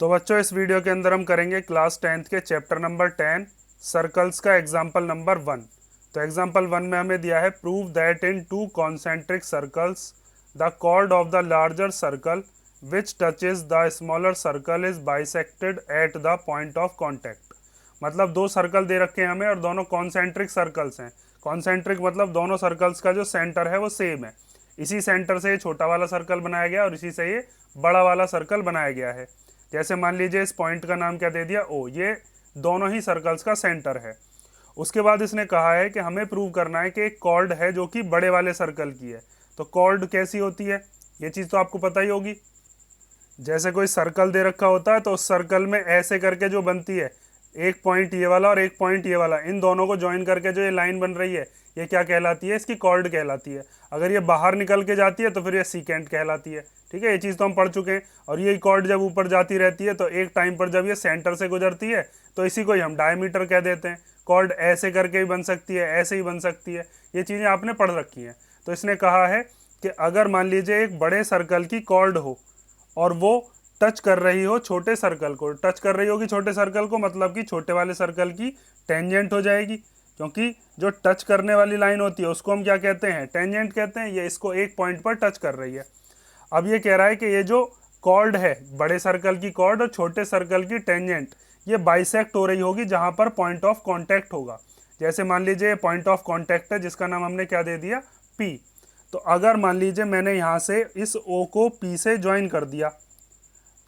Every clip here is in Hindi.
तो बच्चों इस वीडियो के अंदर हम करेंगे क्लास 10th के चैप्टर नंबर 10 सर्कल्स का एग्जाम्पल नंबर 1। तो एग्जाम्पल 1 में हमें दिया है prove that in two concentric circles the chord of the larger circle which touches the smaller circle is bisected at the point of contact. मतलब दो सर्कल दे रखे हैं हमें और दोनों कॉन्सेंट्रिक सर्कल्स हैं। कॉन्सेंट्रिक मतलब दोनों सर्कल्स का जो सेंटर है वो सेम है। इसी सेंटर से ये छोटा वाला सर्कल बनाया गया और इसी से ये बड़ा वाला सर्कल बनाया गया है। जैसे मान लीजिए इस पॉइंट का नाम क्या दे दिया, ओ। ये दोनों ही सर्कल्स का सेंटर है। उसके बाद इसने कहा है कि हमें प्रूव करना है कि एक कॉर्ड है जो कि बड़े वाले सर्कल की है। तो कॉर्ड कैसी होती है ये चीज तो आपको पता ही होगी। जैसे कोई सर्कल दे रखा होता है तो उस सर्कल में ऐसे करके जो बनती है, एक पॉइंट ये वाला और एक पॉइंट ये वाला, इन दोनों को ज्वाइन करके जो ये लाइन बन रही है ये क्या कहलाती है, इसकी कॉर्ड कहलाती है। अगर ये बाहर निकल के जाती है तो फिर ये सीकेंट कहलाती है। ठीक है, ये चीज़ तो हम पढ़ चुके हैं। और ये कॉर्ड जब ऊपर जाती रहती है तो एक टाइम पर जब ये सेंटर से गुजरती है तो इसी को ही हम डायमीटर कह देते हैं। कॉर्ड ऐसे करके भी बन सकती है, ऐसे ही बन सकती है। ये चीज़ें आपने पढ़ रखी हैं। तो इसने कहा है कि अगर मान लीजिए एक बड़े सर्कल की कॉर्ड हो और वो टच कर रही हो छोटे सर्कल को, टच कर रही होगी छोटे सर्कल को, मतलब कि छोटे वाले सर्कल की टेंजेंट हो जाएगी। क्योंकि जो टच करने वाली लाइन होती है उसको हम क्या कहते हैं, टेंजेंट कहते हैं। ये इसको एक पॉइंट पर टच कर रही है। अब ये कह रहा है कि ये जो कॉर्ड है, बड़े सर्कल की कॉर्ड और छोटे सर्कल की टेंजेंट, ये बाइसेक्ट हो रही होगी जहां पर पॉइंट ऑफ कॉन्टैक्ट होगा। जैसे मान लीजिए पॉइंट ऑफ कॉन्टैक्ट है जिसका नाम हमने क्या दे दिया, पी। तो अगर मान लीजिए मैंने यहां से इस ओ को पी से ज्वाइन कर दिया,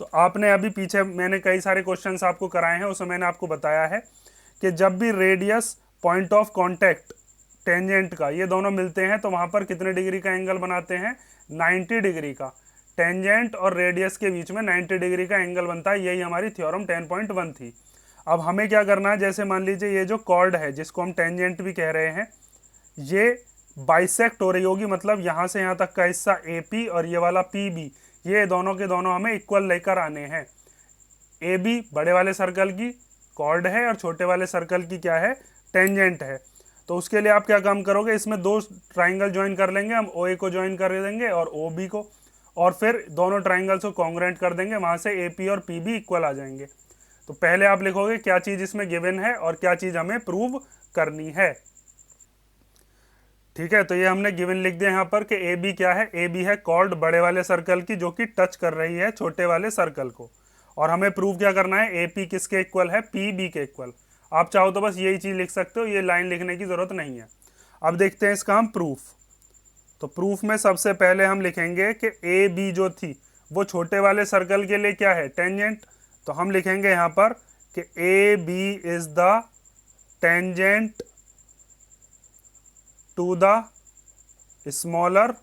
तो आपने अभी पीछे मैंने कई सारे क्वेश्चंस आपको कराए हैं, उसमें मैंने आपको बताया है कि जब भी radius point of contact tangent का ये दोनों मिलते हैं तो वहां पर कितने डिग्री का एंगल बनाते हैं, 90 डिग्री का। टेंजेंट और रेडियस के बीच में 90 डिग्री का एंगल बनता है। यही हमारी थ्योरम 10.1 थी। अब हमें क्या करना है, जैसे मान लीजिए ये जो कॉर्ड है जिसको हम टेंजेंट भी कह रहे हैं, ये बाइसेक्ट हो रही होगी, मतलब यहां से यहां तक का हिस्सा ए पी और ये वाला पी बी, ये दोनों के दोनों हमें इक्वल लेकर आने हैं। ए बी बड़े वाले सर्कल की कॉर्ड है और छोटे वाले सर्कल की क्या है, टेंजेंट है। तो उसके लिए आप क्या काम करोगे, इसमें दो ट्राइंगल ज्वाइन कर लेंगे हम, ओ ए को ज्वाइन कर देंगे और ओ बी को, और फिर दोनों ट्राइंगल्स को कॉन्ग्रुएंट कर देंगे, वहां से ए पी और पी बी इक्वल आ जाएंगे। तो पहले आप लिखोगे क्या चीज इसमें गिवन है और क्या चीज हमें प्रूव करनी है। ठीक है, तो ये हमने गिवन लिख दिया यहाँ पर कि ए बी क्या है, ए बी है कॉर्ड बड़े वाले सर्कल की जो कि टच कर रही है छोटे वाले सर्कल को। और हमें प्रूव क्या करना है, ए पी किसके इक्वल है, पी बी के इक्वल। आप चाहो तो बस यही चीज लिख सकते हो, ये लाइन लिखने की जरूरत नहीं है। अब देखते हैं इसका हम प्रूफ। तो प्रूफ में सबसे पहले हम लिखेंगे कि ए बी जो थी वो छोटे वाले सर्कल के लिए क्या है, टेंजेंट। तो हम लिखेंगे यहाँ पर कि A B is the tangent to the smaller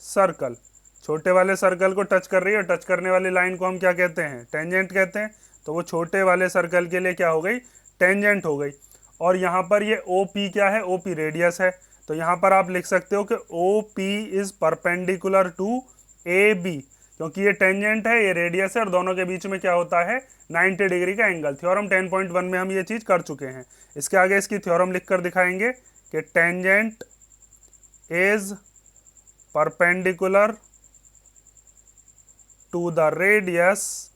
circle. छोटे वाले सर्कल को टच कर रही है, टच करने वाली लाइन को हम क्या कहते हैं, टेंजेंट कहते हैं। तो वो छोटे वाले सर्कल के लिए क्या हो गई, टेंजेंट हो गई। और यहाँ पर ये ओ पी क्या है, ओ पी रेडियस है। तो यहाँ पर आप लिख सकते हो कि O P is perpendicular to A B, क्योंकि ये टेंजेंट है, ये रेडियस है और दोनों के बीच में क्या होता है, 90 डिग्री का एंगल। थ्योरम 10.1 में हम ये चीज कर चुके हैं। इसके आगे इसकी थ्योरम लिखकर दिखाएंगे कि tangent is perpendicular to the radius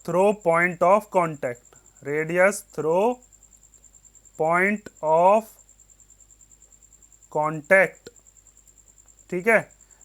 through point of contact, radius through point of contact. ठीक है,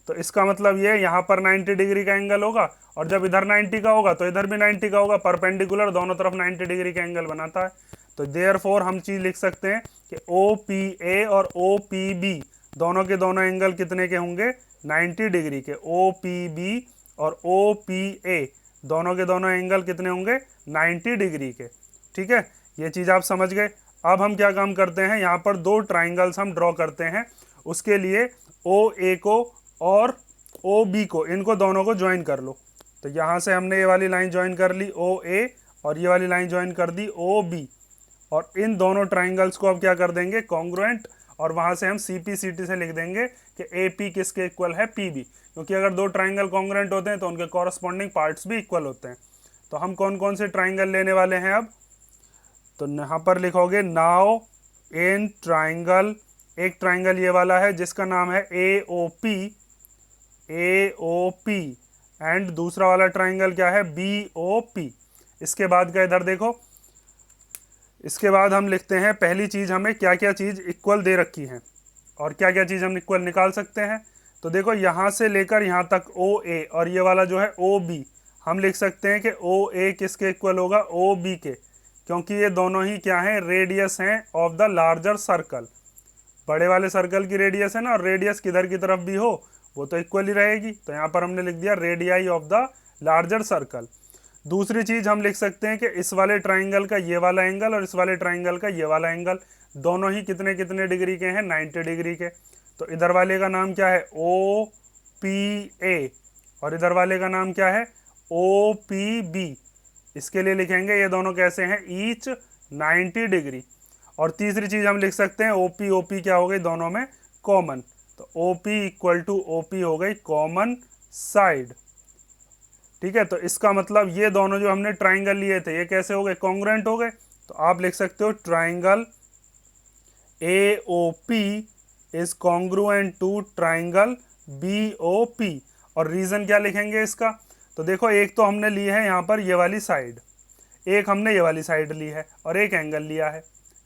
तो इसका मतलब ये यहाँ पर 90 डिग्री का एंगल होगा और जब इधर 90 का होगा तो इधर भी 90 का होगा। परपेंडिकुलर दोनों तरफ 90 डिग्री का एंगल बनाता है। तो देयरफॉर हम चीज लिख सकते हैं कि ओ पी ए और ओ पी बी दोनों के दोनों एंगल कितने के होंगे, 90 डिग्री के। ओ पी बी और ओ पी ए दोनों के दोनों एंगल कितने होंगे, 90 डिग्री के। ठीक है, ये चीज आप समझ गए। अब हम क्या काम करते हैं, यहाँ पर दो ट्राइंगल्स हम ड्रॉ करते हैं। उसके लिए ओ ए को और ओ बी को, इनको दोनों को ज्वाइन कर लो। तो यहां से हमने ये वाली लाइन ज्वाइन कर ली ओ ए और ये वाली लाइन ज्वाइन कर दी ओ बी। और इन दोनों ट्राइंगल्स को अब क्या कर देंगे, कॉन्ग्रुएंट। और वहां से हम सी पी सी टी से लिख देंगे कि ए पी किसके इक्वल है, पी बी। क्योंकि अगर दो ट्राइंगल कॉन्ग्रुएंट होते हैं तो उनके कॉरस्पॉन्डिंग पार्ट्स भी इक्वल होते हैं। तो हम कौन कौन से ट्राइंगल लेने वाले हैं अब, तो यहां पर लिखोगे नाउ इन ट्राइंगल, एक ट्राइंगल ये वाला है जिसका नाम है A O P, A O P and दूसरा वाला ट्राइंगल क्या है, BOP। इसके बाद का इधर देखो, इसके बाद हम लिखते हैं पहली चीज, हमें क्या क्या चीज इक्वल दे रखी है और क्या क्या चीज हम इक्वल निकाल सकते हैं। तो देखो यहां से लेकर यहां तक OA और ये वाला जो है OB, हम लिख सकते हैं कि OA किसके इक्वल होगा, OB के, क्योंकि ये दोनों ही क्या हैं, रेडियस हैं ऑफ द लार्जर सर्कल। बड़े वाले सर्कल की रेडियस है ना, और रेडियस किधर की तरफ भी हो वो तो इक्वल ही रहेगी। तो यहाँ पर हमने लिख दिया radii of the larger circle. दूसरी चीज हम लिख सकते हैं कि इस वाले ट्राइंगल का ये वाला एंगल और इस वाले ट्राइंगल का ये वाला एंगल दोनों ही कितने कितने डिग्री के हैं, 90 डिग्री के। तो इधर वाले का नाम क्या है, OPA, और इधर वाले का नाम क्या है, OPB। इसके लिए लिखेंगे ये दोनों कैसे हैं, ईच 90 डिग्री। और तीसरी चीज हम लिख सकते हैं OP क्या हो गई, दोनों में कॉमन। तो OP इक्वल टू OP हो गई कॉमन साइड। ठीक है, तो इसका मतलब ये दोनों जो हमने ट्राइंगल लिए थे ये कैसे हो गए, कॉन्ग्रुएंट हो गए। तो आप लिख सकते हो triangle AOP is congruent to triangle BOP। और रीजन क्या लिखेंगे इसका, तो देखो एक तो हमने ली है यहाँ पर ये वाली साइड, एक हमने ये वाली साइड ली है और एक एंगल लिया है।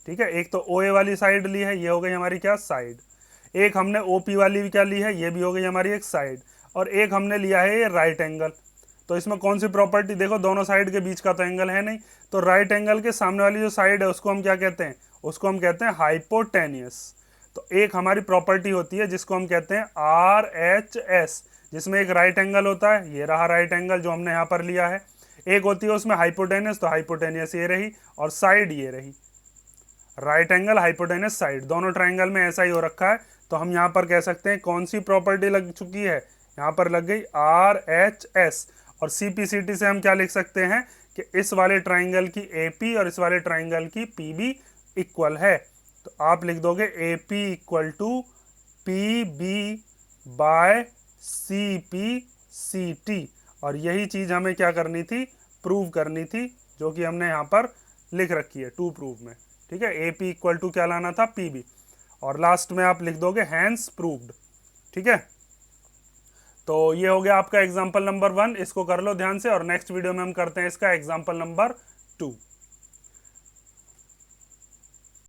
ठीक है, एक तो OA वाली साइड ली है, ये हो गई हमारी क्या, साइड। एक हमने OP वाली भी क्या ली है, ये भी हो गई हमारी एक साइड। और एक हमने लिया है ये राइट एंगल। तो इसमें कौन सी प्रॉपर्टी, देखो दोनों साइड के बीच का तो एंगल है नहीं, तो राइट एंगल के सामने वाली जो साइड है उसको हम क्या कहते हैं, उसको हम कहते हैं हाइपोटेनियस। तो एक हमारी प्रॉपर्टी होती है जिसको हम कहते हैं RHS, जिसमें एक राइट एंगल होता है, ये रहा राइट एंगल जो हमने यहाँ पर लिया है। एक होती है उसमें हाइपोटेनियस, तो हाइपोटेनियस ये रही और साइड ये रही, राइट एंगल हाइपोटेनियस साइड। दोनों ट्राइंगल में ऐसा ही हो रखा है। तो हम यहाँ पर कह सकते हैं कौन सी प्रॉपर्टी लग चुकी है, यहाँ पर लग गई RHS। और CPCT से हम क्या लिख सकते हैं कि इस वाले ट्राइंगल की AP और इस वाले ट्राइंगल की PB इक्वल है। तो आप लिख दोगे AP equal to PB by CPCT। और यही चीज हमें क्या करनी थी, प्रूव करनी थी, जो कि हमने यहाँ पर लिख रखी है टू प्रूव में। ठीक है, AP इक्वल टू क्या लाना था, PB। और लास्ट में आप लिख दोगे हैंस प्रूव्ड। ठीक है, तो ये हो गया आपका एग्जाम्पल नंबर 1, इसको कर लो ध्यान से, और नेक्स्ट वीडियो में हम करते हैं इसका एग्जाम्पल नंबर 2।